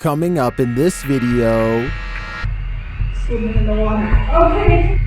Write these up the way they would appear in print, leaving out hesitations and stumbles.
Coming up in this video... Swimming in the water. Okay.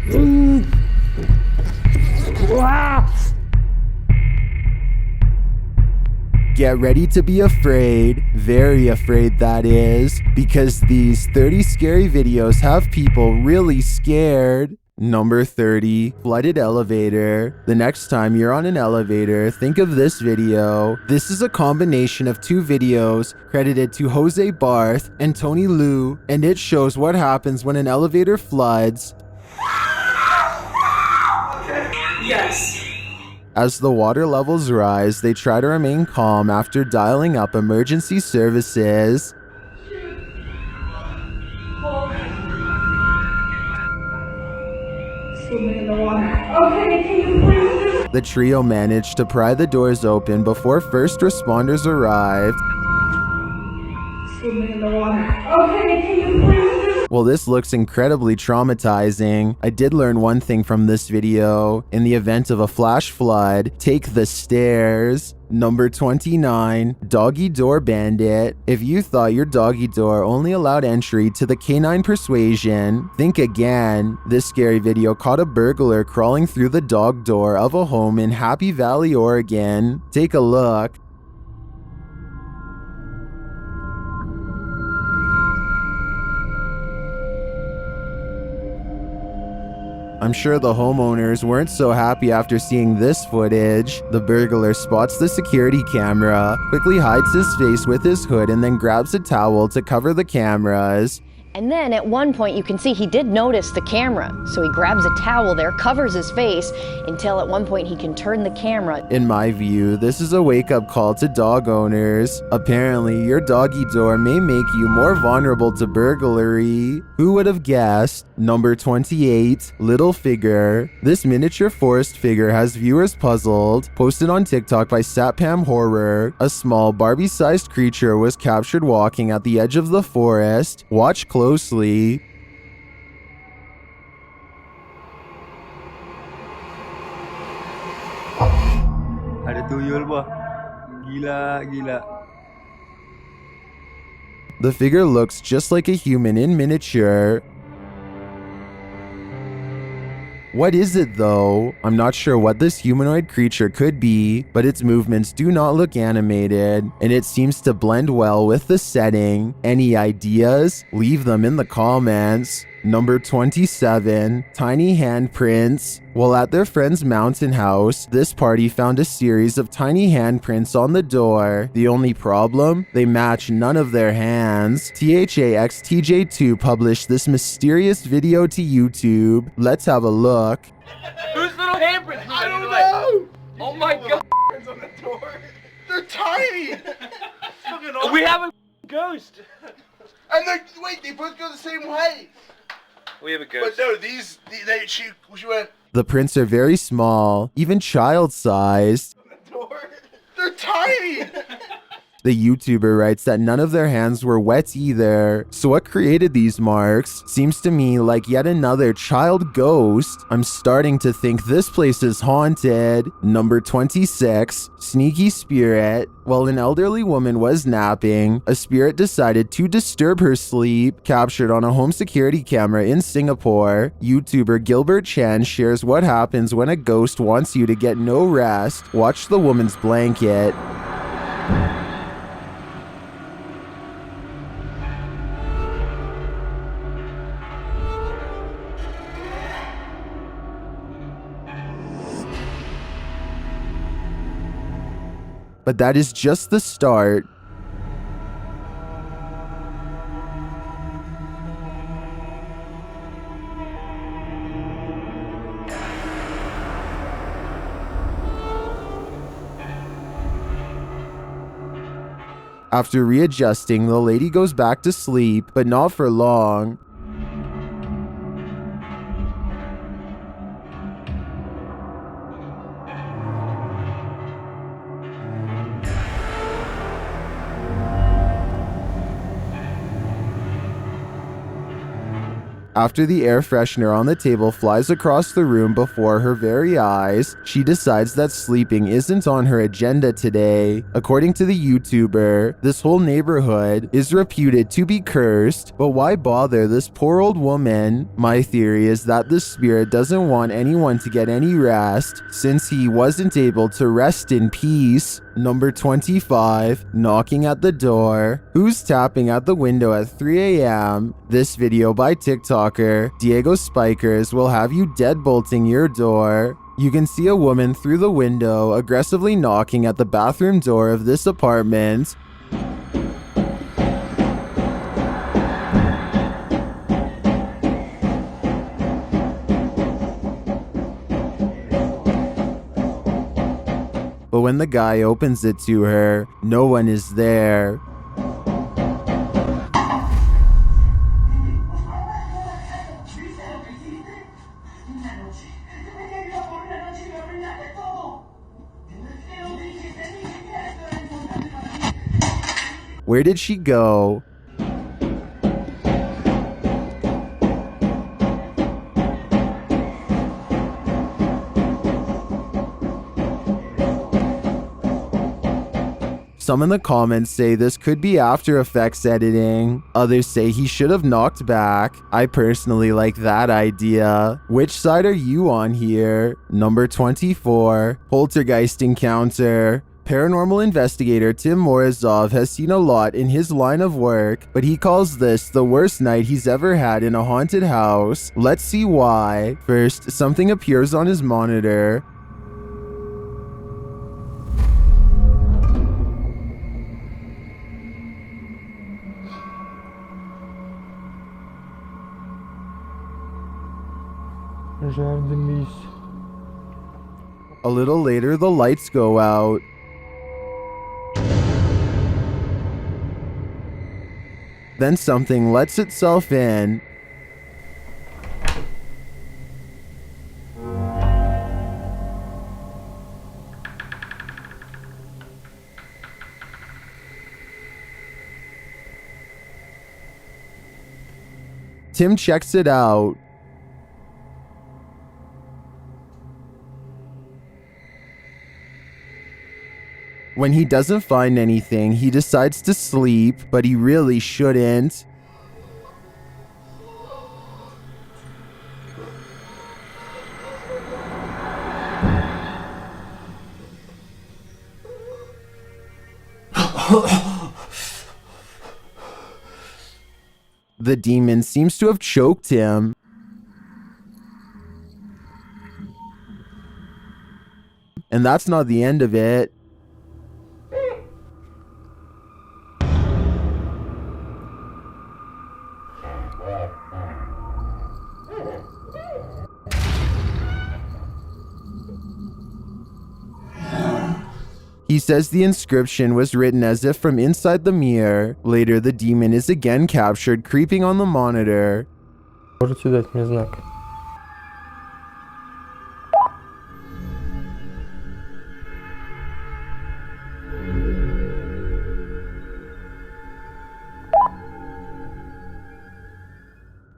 Get ready to be afraid, very afraid that is, because these 30 scary videos have people really scared. Number 30, flooded elevator. The next time you're on an elevator, think of this video. This is a combination of two videos credited to Jose Barth and Tony Liu, and it shows what happens when an elevator floods. Yes. As the water levels rise, they try to remain calm after dialing up emergency services. Swimming in the water. Okay, can you please? The trio managed to pry the doors open before first responders arrived. Swimming in the water. Okay, can you please? Well, this looks incredibly traumatizing. I did learn one thing from this video. In the event of a flash flood, take the stairs. Number 29, doggy door bandit. If you thought your doggy door only allowed entry to the canine persuasion, think again. This scary video caught a burglar crawling through the dog door of a home in Happy Valley, Oregon. Take a look. I'm sure the homeowners weren't so happy after seeing this footage. The burglar spots the security camera, quickly hides his face with his hood, and then grabs a towel to cover the cameras. And then at one point you can see he did notice the camera. So he grabs a towel there, covers his face, until at one point he can turn the camera. In my view, this is a wake-up call to dog owners. Apparently, your doggy door may make you more vulnerable to burglary. Who would have guessed? Number 28, little figure. This miniature forest figure has viewers puzzled. Posted on TikTok by Satpam Horror, a small Barbie-sized creature was captured walking at the edge of the forest. Watch closely. Ada tuyul bah. Gila. The figure looks just like a human in miniature. What is it though? I'm not sure what this humanoid creature could be, but its movements do not look animated, and it seems to blend well with the setting. Any ideas? Leave them in the comments. Number 27, tiny handprints. While at their friend's mountain house, this party found a series of tiny handprints on the door. The only problem? They match none of their hands. THAXTJ2 published this mysterious video to YouTube. Let's have a look. Whose little handprints? I don't know. Oh my god. On the door. They're tiny. We have a ghost. And they both go the same way. We have a But ghost. no, she went The prints are very small, even child-sized. on the door. They're tiny. The YouTuber writes that none of their hands were wet either. So what created these marks? Seems to me like yet another child ghost. I'm starting to think this place is haunted. Number 26, sneaky spirit. While an elderly woman was napping, a spirit decided to disturb her sleep. Captured on a home security camera in Singapore, YouTuber Gilbert Chan shares what happens when a ghost wants you to get no rest. Watch the woman's blanket. But that is just the start. After readjusting, the lady goes back to sleep, but not for long. After the air freshener on the table flies across the room before her very eyes, she decides that sleeping isn't on her agenda today. According to the YouTuber, this whole neighborhood is reputed to be cursed, but why bother this poor old woman? My theory is that the spirit doesn't want anyone to get any rest, since he wasn't able to rest in peace. Number 25, knocking at the door. Who's tapping at the window at 3 a.m.? This video by TikToker Diego Spikers will have you deadbolting your door. You can see a woman through the window aggressively knocking at the bathroom door of this apartment. But when the guy opens it to her, no one is there. Where did she go? Some in the comments say this could be After Effects editing. Others say he should have knocked back. I personally like that idea. Which side are you on here? Number 24, Poltergeist Encounter. Paranormal investigator Tim Morozov has seen a lot in his line of work, but he calls this the worst night he's ever had in a haunted house. Let's see why. First, something appears on his monitor. A little later, the lights go out. Then something lets itself in. Tim checks it out. When he doesn't find anything, he decides to sleep, but he really shouldn't. The demon seems to have choked him. And that's not the end of it. He says the inscription was written as if from inside the mirror. Later, the demon is again captured creeping on the monitor. Можете дать мне знак?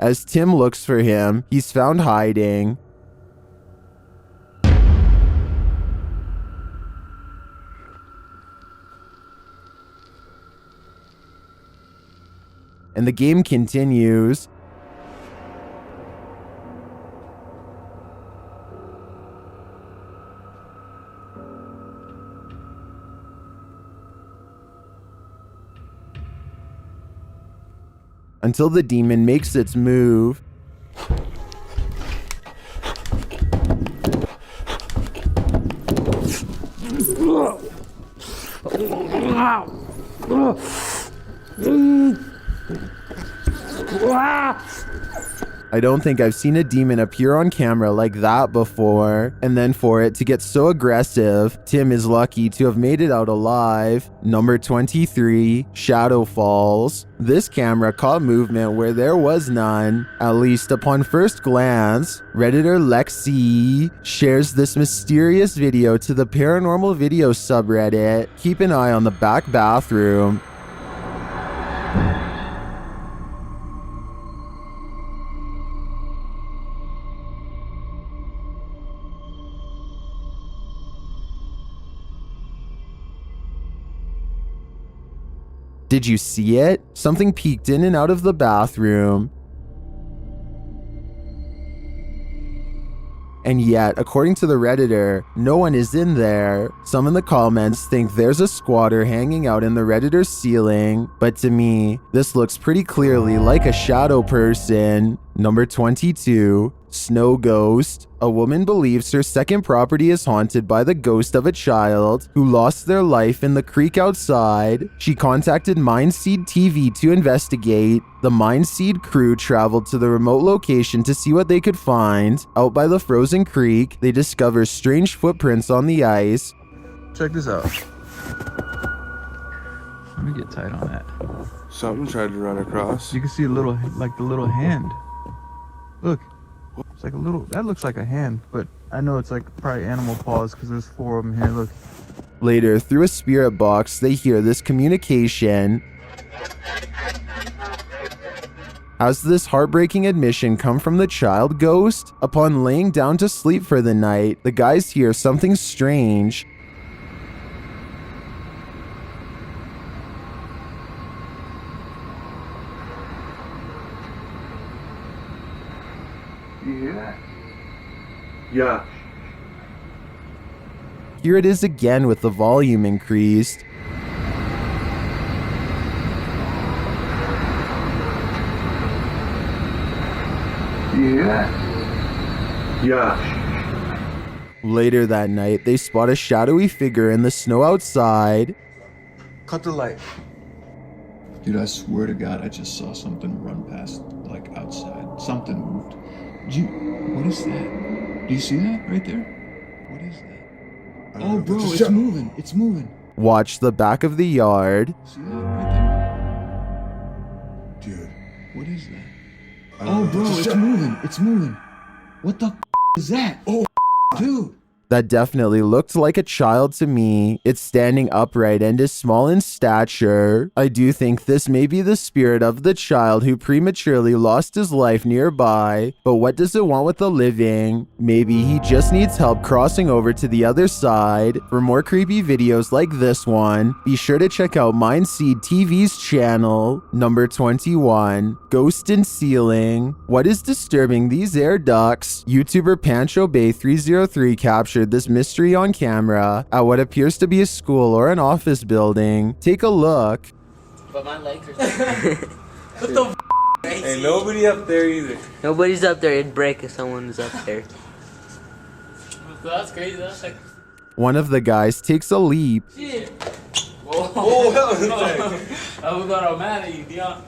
As Tim looks for him, he's found hiding. And the game continues. Until the demon makes its move. I don't think I've seen a demon appear on camera like that before. And then for it to get so aggressive, Tim is lucky to have made it out alive. Number 23, Shadow Falls. This camera caught movement where there was none, at least upon first glance. Redditor Lexi shares this mysterious video to the paranormal video subreddit. Keep an eye on the back bathroom. Did you see it? Something peeked in and out of the bathroom. And yet, according to the Redditor, no one is in there. Some in the comments think there's a squatter hanging out in the Redditor's ceiling, but to me, this looks pretty clearly like a shadow person. Number 22, Snow Ghost. A woman believes her second property is haunted by the ghost of a child who lost their life in the creek outside. She contacted Mindseed TV to investigate. The Mindseed crew traveled to the remote location to see what they could find. Out by the frozen creek, they discover strange footprints on the ice. Check this out. Let me get tight on that. Something tried to run across. You can see a little, like the little hand. Look, it's like a little, that looks like a hand, but I know it's like probably animal paws because there's 4 of them here, look. Later, through a spirit box, they hear this communication. Has this heartbreaking admission come from the child ghost? Upon laying down to sleep for the night, the guys hear something strange. You hear that? Yeah. Here it is again with the volume increased. You hear that? Yeah. Later that night, they spot a shadowy figure in the snow outside. Cut the light. Dude, I swear to God, I just saw something run past, like outside. Something moved. What is that? Do you see that right there? What is that? Oh, bro, it's moving. It's moving. Watch the back of the yard. See that right there? Dude, what is that? Oh, bro, it's moving. It's moving. What the is that? Oh, dude. That definitely looked like a child to me. It's standing upright and is small in stature. I do think this may be the spirit of the child who prematurely lost his life nearby. But what does it want with the living? Maybe he just needs help crossing over to the other side. For more creepy videos like this one, be sure to check out Mindseed TV's channel. Number 21, Ghost in Ceiling. What is disturbing these air ducts? YouTuber Pancho Bay 303 captured this mystery on camera at what appears to be a school or an office building. Take a look. But my legs are what the f***? Ain't nobody up there either. Nobody's up there. It'd break if someone was up there. That's crazy. That's like... One of the guys takes a leap. Shit. Whoa. Oh, I was gonna mad at you, Dion.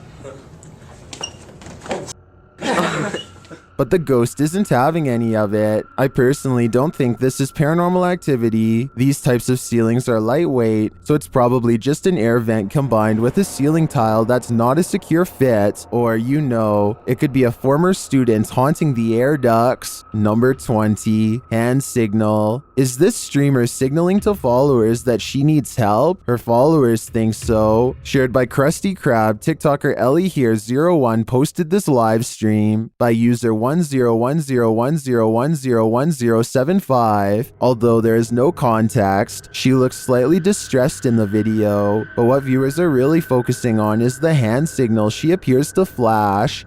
But the ghost isn't having any of it. I personally don't think this is paranormal activity. These types of ceilings are lightweight, so it's probably just an air vent combined with a ceiling tile that's not a secure fit, or you know, it could be a former student haunting the air ducts. Number 20, hand signal. Is this streamer signaling to followers that she needs help? Her followers think so. Shared by Krusty Krab, TikToker Ellie here 01 posted this live stream by user 101010101075. Although there is no context, she looks slightly distressed in the video, but what viewers are really focusing on is the hand signal she appears to flash.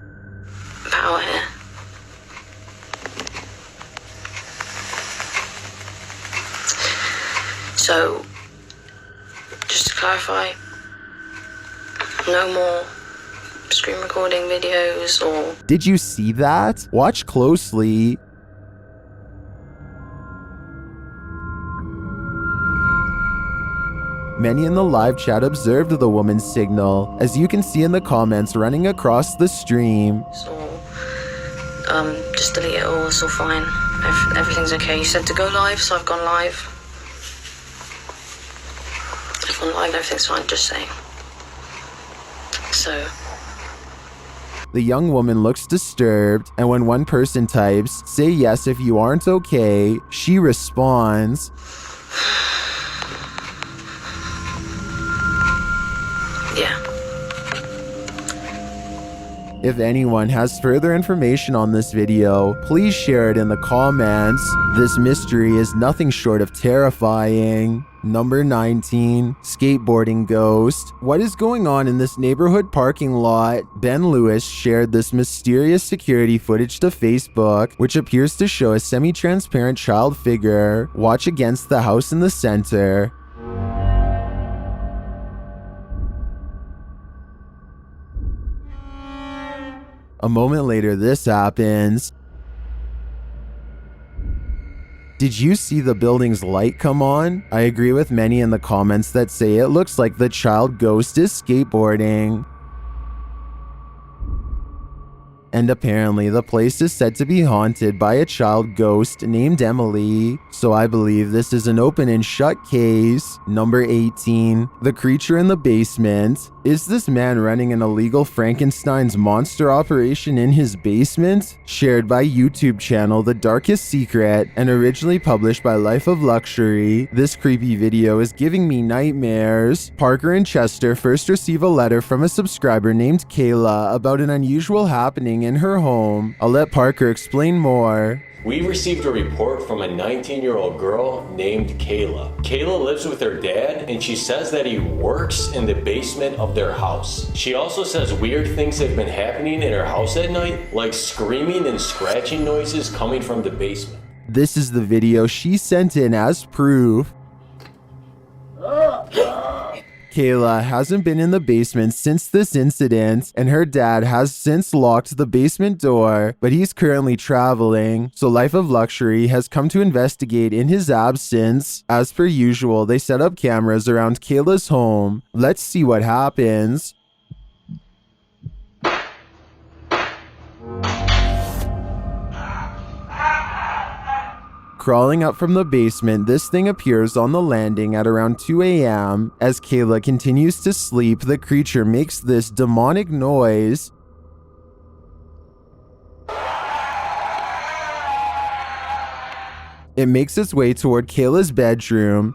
Power here. So, just to clarify, no more screen recording videos or... Did you see that? Watch closely. Many in the live chat observed the woman's signal, as you can see in the comments running across the stream. So, just delete it all, it's all fine. Everything's okay. You said to go live, so I've gone live. I've gone live, everything's fine, just saying. So... The young woman looks disturbed, and when one person types, "Say yes if you aren't okay," she responds, yeah. If anyone has further information on this video, please share it in the comments. This mystery is nothing short of terrifying. Number 19, Skateboarding Ghost. What is going on in this neighborhood parking lot? Ben Lewis shared this mysterious security footage to Facebook, which appears to show a semi-transparent child figure watch against the house in the center. A moment later, this happens. Did you see the building's light come on? I agree with many in the comments that say it looks like the child ghost is skateboarding. And apparently the place is said to be haunted by a child ghost named Emily, so I believe this is an open and shut case. Number 18, the creature in the basement. Is this man running an illegal Frankenstein's monster operation in his basement? Shared by YouTube channel The Darkest Secret and originally published by Life of Luxury, this creepy video is giving me nightmares. Parker and Chester first receive a letter from a subscriber named Kayla about an unusual happening in her home. I'll let Parker explain more. We received a report from a 19-year-old girl named Kayla. Kayla lives with her dad, and she says that he works in the basement of their house. She also says weird things have been happening in her house at night, like screaming and scratching noises coming from the basement. This is the video she sent in as proof. Kayla hasn't been in the basement since this incident, and her dad has since locked the basement door, but he's currently traveling, so Life of Luxury has come to investigate in his absence. As per usual, they set up cameras around Kayla's home. Let's see what happens. Crawling up from the basement, this thing appears on the landing at around 2 a.m. As Kayla continues to sleep, the creature makes this demonic noise. It makes its way toward Kayla's bedroom.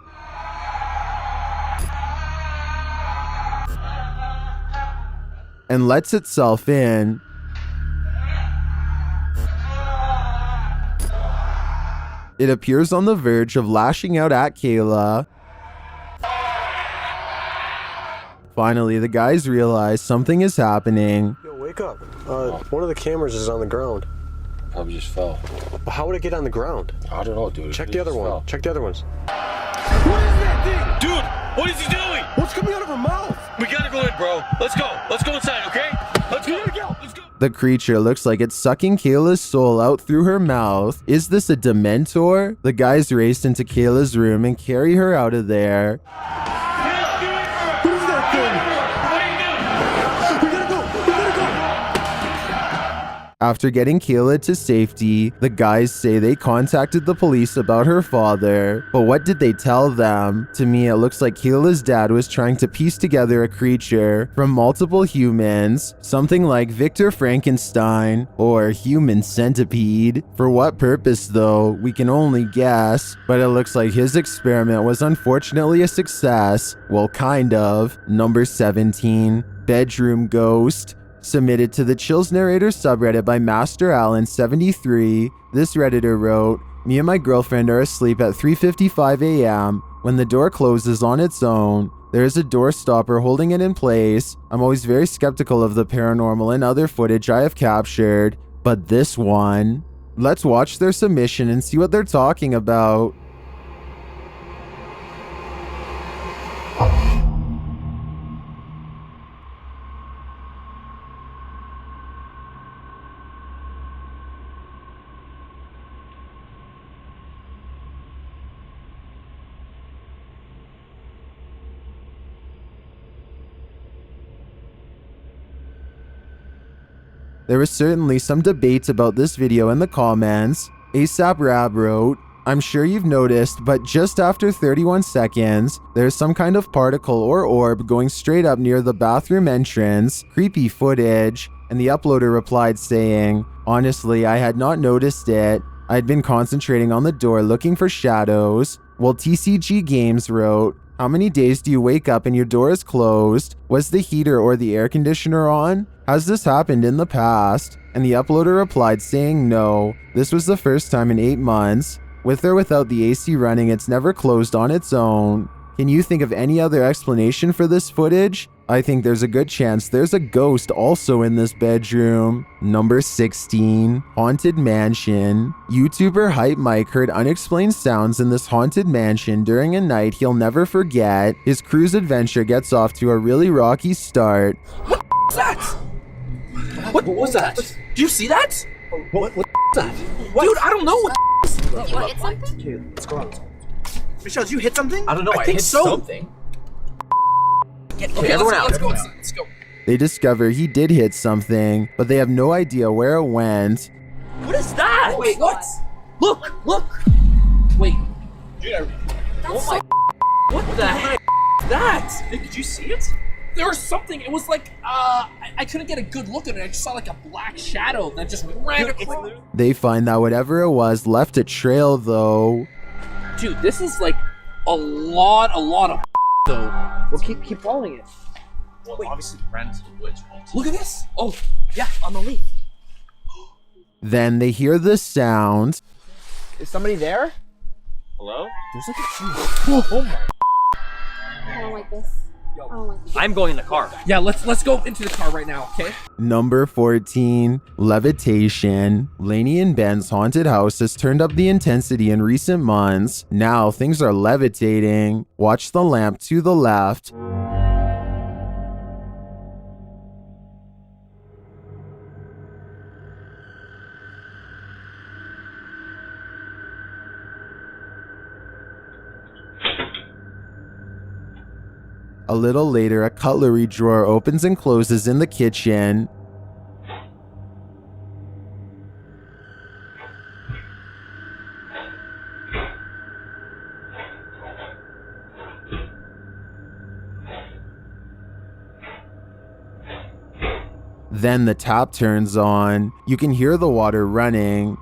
And lets itself in. It appears on the verge of lashing out at Kayla. Finally, the guys realize something is happening. Yo, wake up. One of the cameras is on the ground. Probably just fell. Well, how would it get on the ground? I don't know, dude. Check the other one. Check the other ones. What is that thing? Dude, what is he doing? What's coming out of her mouth? We gotta go in, bro. Let's go. Let's go inside, okay? Let's go. Let's go. The creature looks like it's sucking Kayla's soul out through her mouth. Is this a Dementor? The guys race into Kayla's room and carry her out of there. What is that thing? We gotta go. After getting Kayla to safety, the guys say they contacted the police about her father. But what did they tell them? To me, it looks like Kayla's dad was trying to piece together a creature from multiple humans, something like Victor Frankenstein or human centipede. For what purpose though, we can only guess, but it looks like his experiment was unfortunately a success. Well, kind of. Number 17, Bedroom Ghost. Submitted to the Chills Narrator subreddit by Master Allen73, this Redditor wrote, "Me and my girlfriend are asleep at 3:55 a.m. when the door closes on its own. There is a door stopper holding it in place. I'm always very skeptical of the paranormal and other footage I have captured, but this one." Let's watch their submission and see what they're talking about. There was certainly some debate about this video in the comments. ASAP Rab wrote, "I'm sure you've noticed, but just after 31 seconds, there's some kind of particle or orb going straight up near the bathroom entrance. Creepy footage." And the uploader replied saying, "Honestly, I had not noticed it. I'd been concentrating on the door looking for shadows." While TCG Games wrote, "How many days do you wake up and your door is closed? Was the heater or the air conditioner on? Has this happened in the past?" And the uploader replied saying no, this was the first time in 8 months. With or without the AC running, it's never closed on its own. Can you think of any other explanation for this footage? I think there's a good chance there's a ghost also in this bedroom. Number 16, Haunted Mansion. YouTuber Hype Mike heard unexplained sounds in this haunted mansion during a night he'll never forget. His cruise adventure gets off to a really rocky start. What was that? What was that? Do you see that? What was that? Dude, I don't know what What, hit something? Okay, let's go out. Michelle, did you hit something? I don't know, I think hit so. Something. Okay, everyone out. Let's go. They discover he did hit something, but they have no idea where it went. What is that? Wait, what? Look! Wait. Dude, oh my what the heck is that? Did you see it? There was something, it was like, I couldn't get a good look at it. I just saw like a black shadow that just ran across. They find that whatever it was left a trail though. Dude, this is like a lot of though. Well, keep following it. Well, wait. Obviously ran to the woods. Look at this. Oh, yeah, on the leaf. Then they hear the sound. Is somebody there? Hello? There's like a oh my. I don't like this. I don't like this. I'm going in the car. Yeah, let's go into the car right now, okay? Number 14, Levitation. Lainey and Ben's haunted house has turned up the intensity in recent months. Now things are levitating. Watch the lamp to the left. A little later, a cutlery drawer opens and closes in the kitchen. Then the tap turns on. You can hear the water running.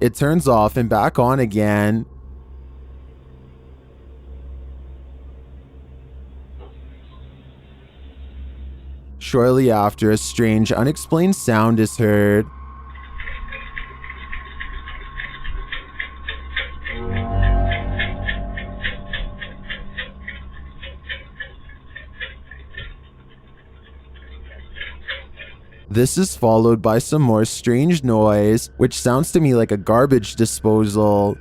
It turns off and back on again. Shortly after, a strange, unexplained sound is heard. This is followed by some more strange noise, which sounds to me like a garbage disposal.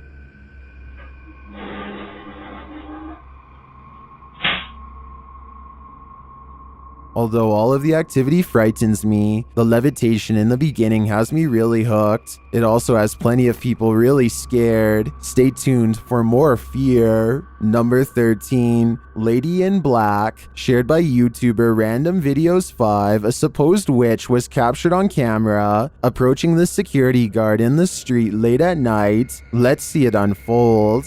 Although all of the activity frightens me, the levitation in the beginning has me really hooked. It also has plenty of people really scared. Stay tuned for more fear. Number 13, Lady in Black. Shared by YouTuber Random Videos 5, a supposed witch was captured on camera approaching the security guard in the street late at night. Let's see it unfold.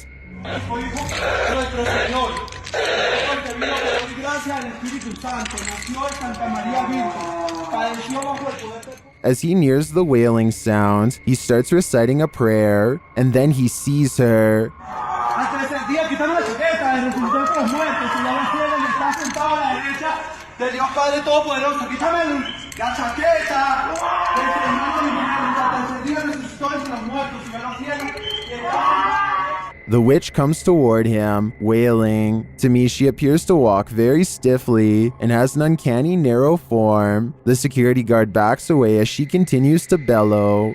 As he nears the wailing sound, he starts reciting a prayer, and then he sees her. The witch comes toward him, wailing. To me, she appears to walk very stiffly and has an uncanny narrow form. The security guard backs away as she continues to bellow.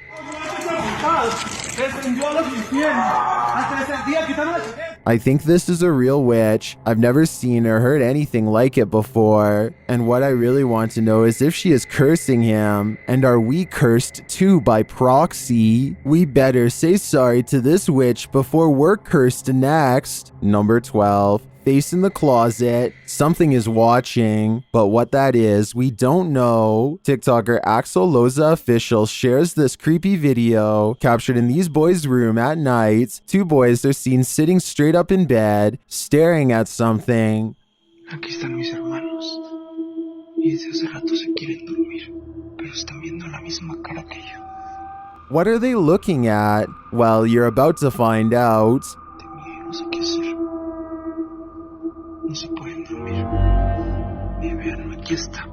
I think this is a real witch. I've never seen or heard anything like it before. And what I really want to know is if she is cursing him. And are we cursed too by proxy? We better say sorry to this witch before we're cursed next. Number 12. Face in the closet. Something is watching, but what that is, we don't know. TikToker Axel Loza Official shares this creepy video captured in these boys' room at night. Two boys are seen sitting straight up in bed, staring at something. Aquí están mis hermanos. Y desde hace rato se quieren dormir, pero están viendo la misma cara que yo. What are they looking at? Well, you're about to find out. No sé qué hacer. No se pueden dormir. Mi verano aquí está.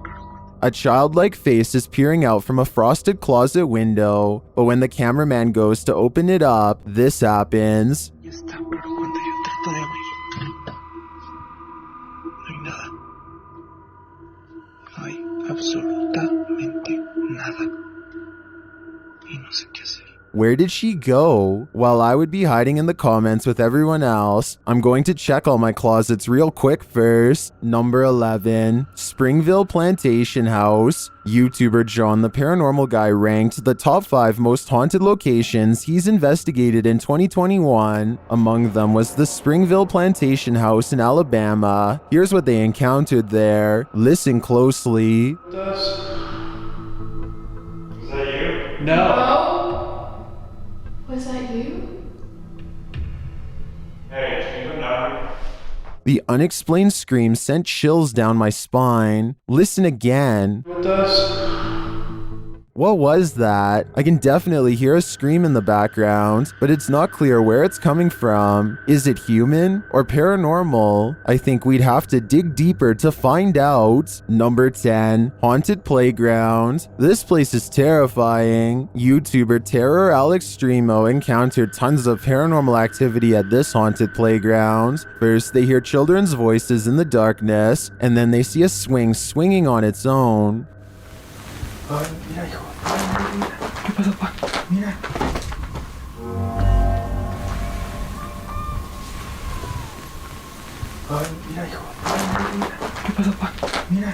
A childlike face is peering out from a frosted closet window, but when the cameraman goes to open it up, this happens. Ya está, pero cuando yo trato de abrir, no hay nada. No hay absolutamente nada. Y no sé qué hacer. Where did she go? While I would be hiding in the comments with everyone else, I'm going to check all my closets real quick first. Number 11, Springville Plantation House. YouTuber John the Paranormal Guy ranked the top 5 most haunted locations he's investigated in 2021. Among them was the Springville Plantation House in Alabama. Here's what they encountered there. Listen closely. Is that you? No. Was that you? Hey, can you come down here? The unexplained scream sent chills down my spine. Listen again. With us? What was that? I can definitely hear a scream in the background, but it's not clear where it's coming from. Is it human or paranormal? I think we'd have to dig deeper to find out. Number 10, Haunted Playground. This place is terrifying. YouTuber Terror Alex Streamo encountered tons of paranormal activity at this haunted playground. First, they hear children's voices in the darkness, and then they see a swing swinging on its own. Ay, mira, hijo. Mira. ¿Qué pasó, pa? Mira. Ay, mira, hijo. Mira. ¿Qué pasó, pa? Mira.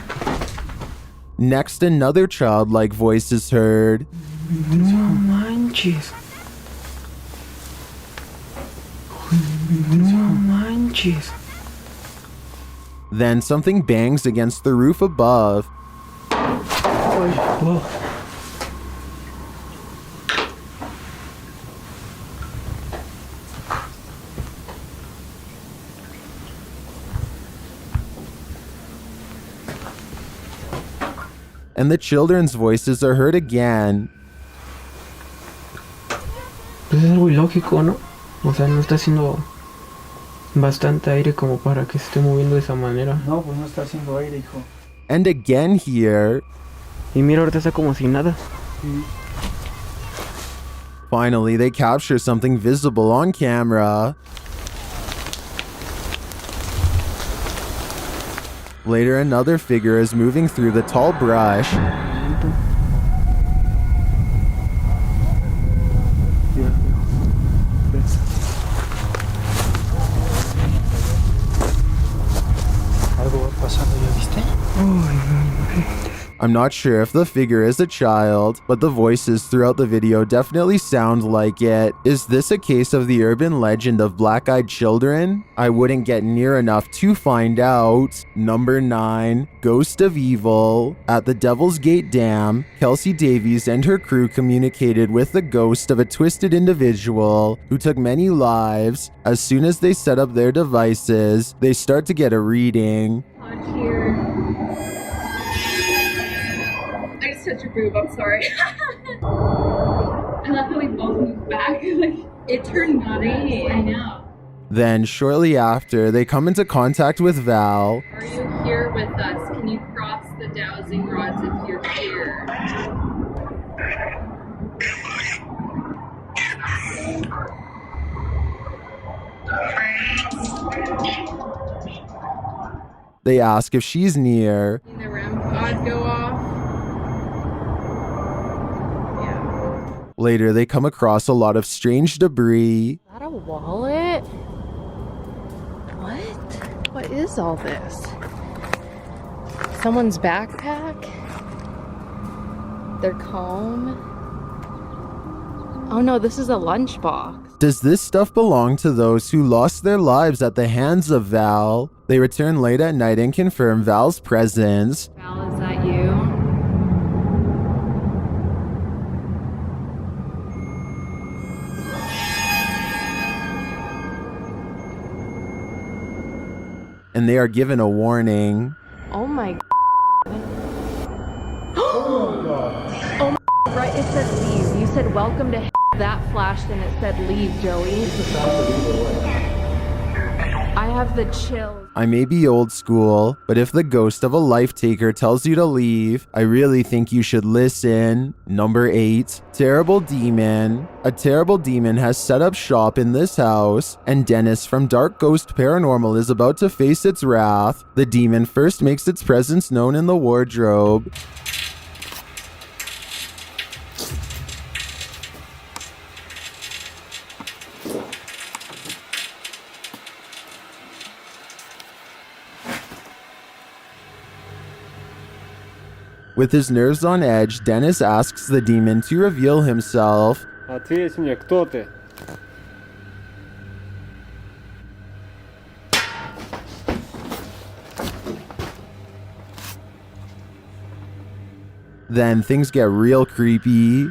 Next, another childlike voice is heard. No manches. No manches. Then something bangs against the roof above. Whoa. And the children's voices are heard again. Pues es algo ilógico, ¿no? O sea, no está haciendo bastante aire como para que se esté moviendo de esa manera. No, pues no está haciendo aire, hijo. And again here. Y mira, ahorita está como si nada. Finally, they capture something visible on camera. Later, another figure is moving through the tall brush. Algo va pasando, ¿ya viste? I'm not sure if the figure is a child, but the voices throughout the video definitely sound like it. Is this a case of the urban legend of black-eyed children? I wouldn't get near enough to find out. Number 9, Ghost of Evil. At the Devil's Gate Dam, Kelsey Davies and her crew communicated with the ghost of a twisted individual who took many lives. As soon as they set up their devices, they start to get a reading. I just touched your boob, I'm sorry. I love how we both moved back. Like, it turned green. I know. Then, shortly after, they come into contact with Val. Are you here with us? Can you cross the dowsing rods if you're here? They ask if she's near. Can the REM pod go off? Later, they come across a lot of strange debris. Is that a wallet? What? What is all this? Someone's backpack? Their comb? Oh no, this is a lunchbox. Does this stuff belong to those who lost their lives at the hands of Val? They return late at night and confirm Val's presence. Val, is that you? And they are given a warning. Oh my god. Oh my god. Oh my, right, it said leave. You said welcome to that flashed and it said leave, Joey. I have the chills. I may be old school, but if the ghost of a life taker tells you to leave, I really think you should listen. Number 8, terrible demon. A terrible demon has set up shop in this house, and Dennis from Dark Ghost Paranormal is about to face its wrath. The demon first makes its presence known in the wardrobe. With his nerves on edge, Dennis asks the demon to reveal himself. Ответь мне, кто ты? Then things get real creepy.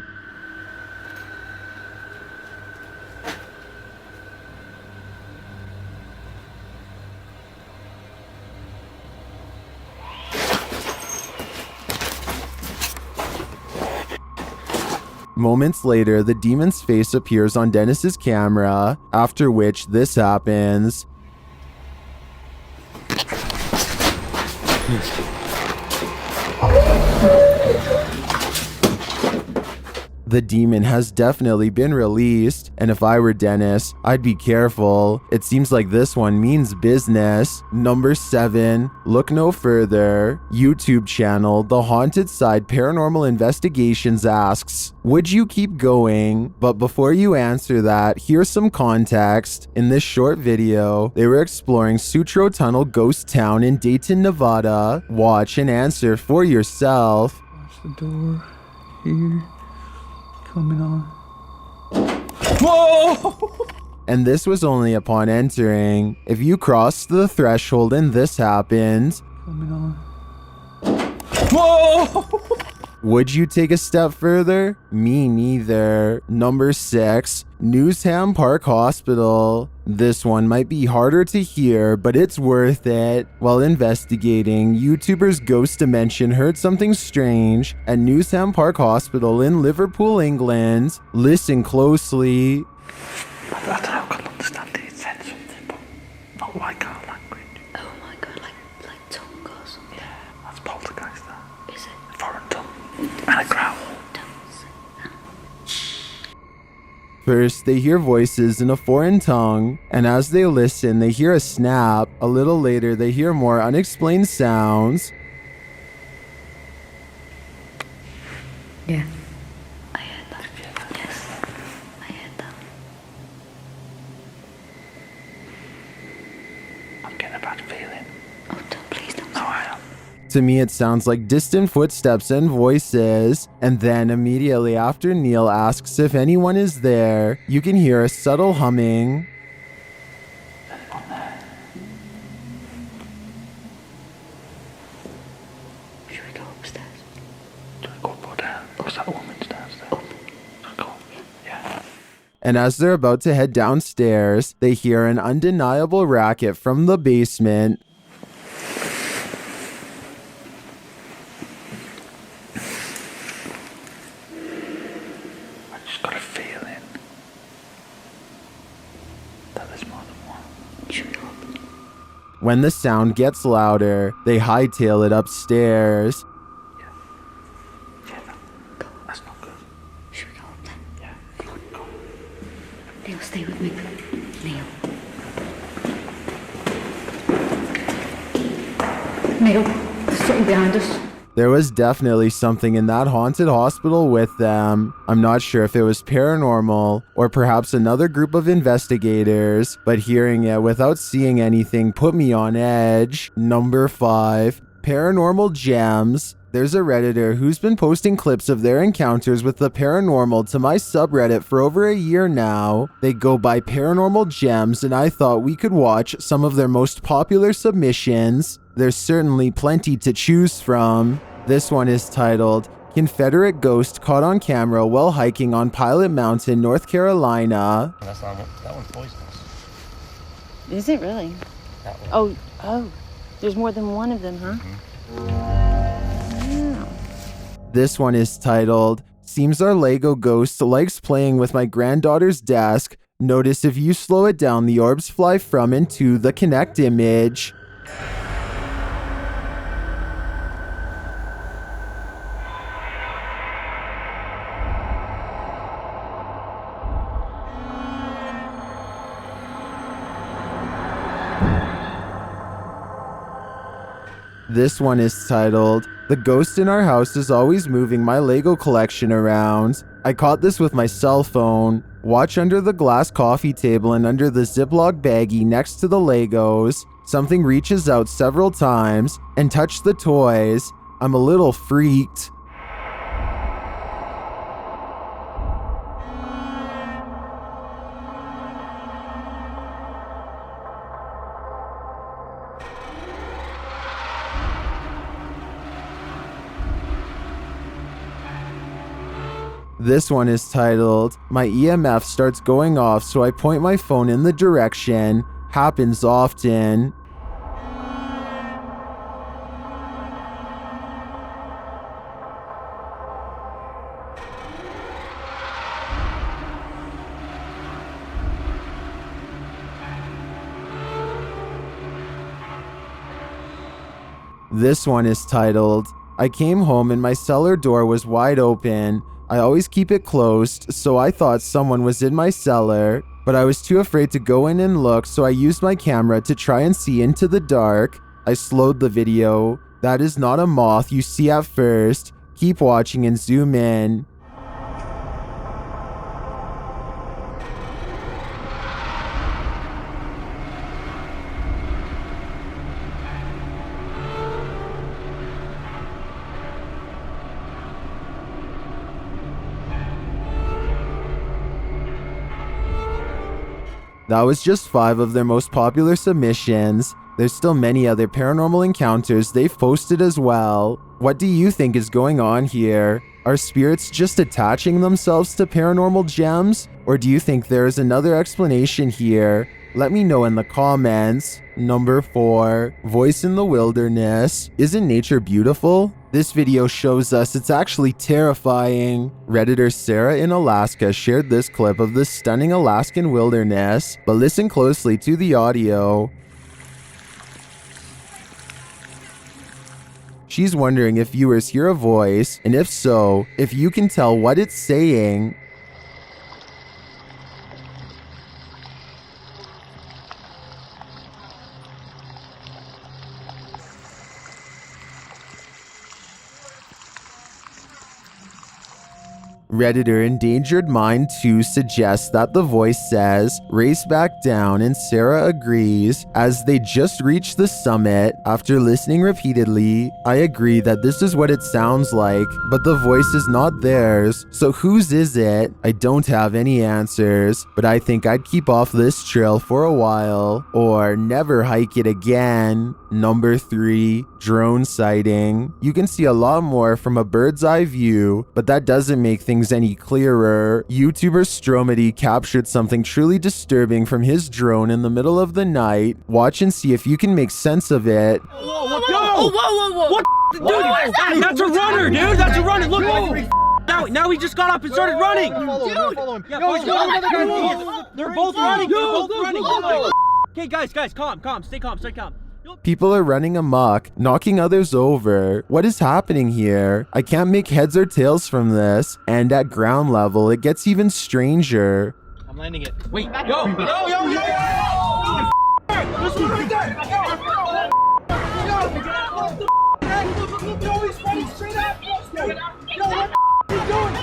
Moments later, the demon's face appears on Dennis's camera, after which this happens. The demon has definitely been released, and if I were Dennis, I'd be careful. It seems like this one means business. Number 7, look no further. YouTube channel The Haunted Side Paranormal Investigations asks, would you keep going? But before you answer that, here's some context. In this short video, they were exploring Sutro Tunnel Ghost Town in Dayton, Nevada. Watch and answer for yourself. Watch the door here. Coming on. Whoa! And this was only upon entering. If you crossed the threshold and this happened, Coming on. whoa! Would you take a step further? Me neither. Number 6, Newtown Park Hospital. This one might be harder to hear, but it's worth it. While investigating, YouTubers Ghost Dimension heard something strange at Newtown Park Hospital in Liverpool, England. Listen closely. I don't know, I can't understand it. It said something, but not like our language. Oh my god, like tongue or something. Yeah, that's poltergeist, that. Is it? Foreign tongue. And a growl. First, they hear voices in a foreign tongue, and as they listen, they hear a snap. A little later, they hear more unexplained sounds. Yeah. I heard that. Yes. I heard that. I'm getting a bad feeling. Oh, please don't. No, I am. To me, it sounds like distant footsteps and voices. And then immediately after Neil asks if anyone is there, you can hear a subtle humming. Should we go upstairs? Do we go up or down? Because that woman's downstairs. Up. Go. Yeah. And as they're about to head downstairs, they hear an undeniable racket from the basement. Got a feeling that there's more than one. When the sound gets louder, they hightail it upstairs. That's not good. Should we go up then? Yeah. Come on, go. Neil, stay with me. Neil, there's something behind us. There was definitely something in that haunted hospital with them. I'm not sure if it was paranormal or perhaps another group of investigators, but hearing it without seeing anything put me on edge. Number 5, Paranormal Jams. There's a Redditor who's been posting clips of their encounters with the paranormal to my subreddit for over a year now. They go by Paranormal Gems, and I thought we could watch some of their most popular submissions. There's certainly plenty to choose from. This one is titled, Confederate Ghost Caught on Camera While Hiking on Pilot Mountain, North Carolina. That's not that one's poisonous. Is it really? That one. Oh, there's more than one of them, huh? Yeah. This one is titled, Seems our Lego ghost likes playing with my granddaughter's desk. Notice if you slow it down, the orbs fly from and to the connect image. This one is titled, "The Ghost in Our House is Always Moving My Lego Collection Around." I caught this with my cell phone. Watch under the glass coffee table and under the Ziploc baggie next to the Legos. Something reaches out several times and touches the toys. I'm a little freaked. This one is titled, "My EMF starts going off, so I point my phone in the direction. Happens often." This one is titled, "I came home and my cellar door was wide open. I always keep it closed, so I thought someone was in my cellar, but I was too afraid to go in and look, so I used my camera to try and see into the dark. I slowed the video. That is not a moth you see at first. Keep watching and zoom in." That was just 5 of their most popular submissions. There's still many other paranormal encounters they've posted as well. What do you think is going on here? Are spirits just attaching themselves to paranormal gems? Or do you think there is another explanation here? Let me know in the comments. Number 4, voice in the wilderness. Isn't nature beautiful? This video shows us it's actually terrifying. Redditor Sarah in Alaska shared this clip of the stunning Alaskan wilderness, but listen closely to the audio. She's wondering if viewers hear a voice, and if so, if you can tell what it's saying. Redditor Endangered Mind 2 suggests that the voice says, "Race back down," and Sarah agrees. As they just reached the summit, after listening repeatedly, I agree that this is what it sounds like, but the voice is not theirs. So whose is it? I don't have any answers, but I think I'd keep off this trail for a while, or never hike it again. Number 3, drone sighting. You can see a lot more from a bird's eye view, but that doesn't make things any clearer. YouTuber Stromedy captured something truly disturbing from his drone in the middle of the night. Watch and see if you can make sense of it. Whoa! What? Dude, that's a runner, dude! That's a runner! Look! Now he just got up and started running! Dude! They're both running! Okay, guys, calm, stay calm. People are running amok, knocking others over. What is happening here? I can't make heads or tails from this, and at ground level, it gets even stranger. I'm landing it. Wait, yo! This one right there! Yo, he's running straight at me! Yo, what are you doing?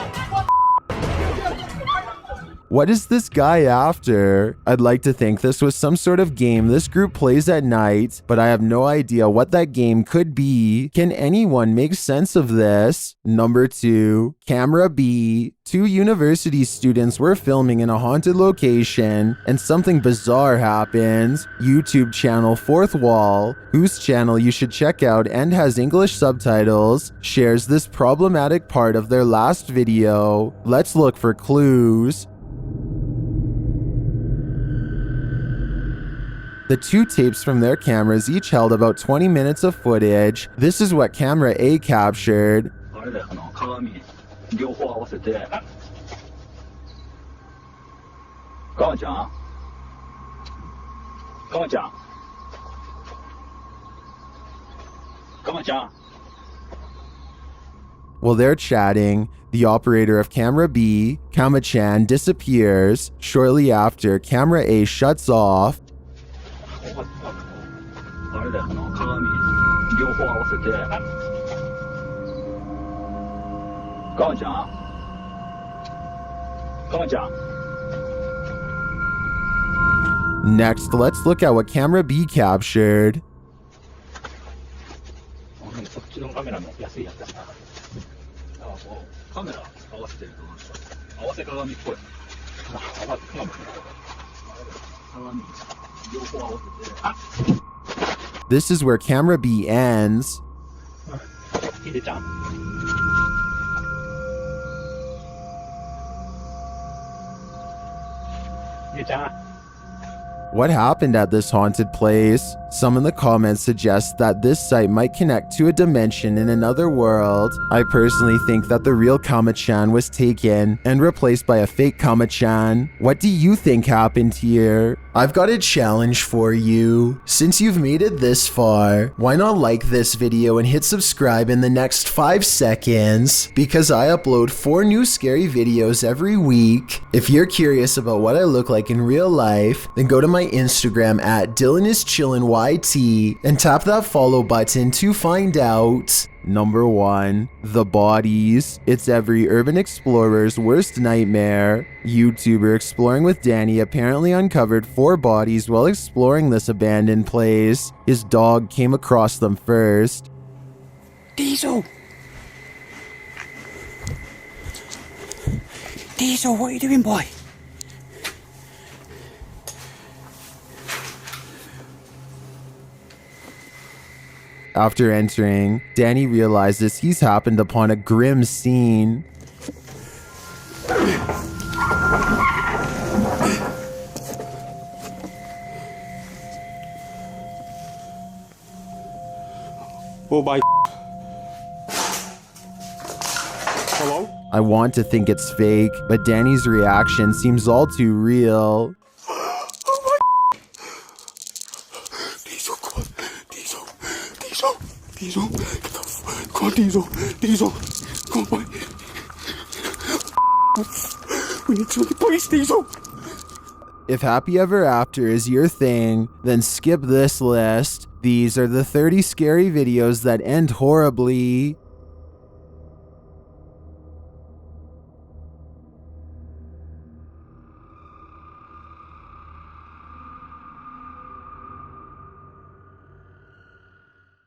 What is this guy after? I'd like to think this was some sort of game this group plays at night, but I have no idea what that game could be. Can anyone make sense of this? Number 2, Camera B. 2 university students were filming in a haunted location, and something bizarre happened. YouTube channel Fourth Wall, whose channel you should check out and has English subtitles, shares this problematic part of their last video. Let's look for clues. The 2 tapes from their cameras each held about 20 minutes of footage. This is what camera A captured. 高ちゃん高ちゃん高ちゃん While they're chatting, the operator of camera B, Kama-chan, disappears. Shortly after, camera A shuts off. あれだよ、鏡両方合わせて母ちゃん母ちゃん Next, let's look at what camera B captured. そっちのカメラの安いやつだな。カメラ合わせてると合わせ鏡っぽい。鏡両方合わせて。This is where camera B ends. ヒデちゃん。ヒデちゃん。 What happened at this haunted place? Some in the comments suggest that this site might connect to a dimension in another world. I personally think that the real Kama-chan was taken and replaced by a fake Kama-chan. What do you think happened here? I've got a challenge for you. Since you've made it this far, why not like this video and hit subscribe in the next 5 seconds? Because I upload 4 new scary videos every week. If you're curious about what I look like in real life, then go to my Instagram at DylanIsChillinYT and tap that follow button to find out. Number 1. The bodies. It's every urban explorer's worst nightmare. YouTuber Exploring with Danny apparently uncovered 4 bodies while exploring this abandoned place. His dog came across them first. Diesel! Diesel, what are you doing, boy? After entering, Danny realizes he's happened upon a grim scene. Oh my. Hello? I want to think it's fake, but Danny's reaction seems all too real. Diesel, get the come on, Diesel, come on, boy. We need to the police, Diesel. If Happy Ever After is your thing, then skip this list. These are the 30 scary videos that end horribly.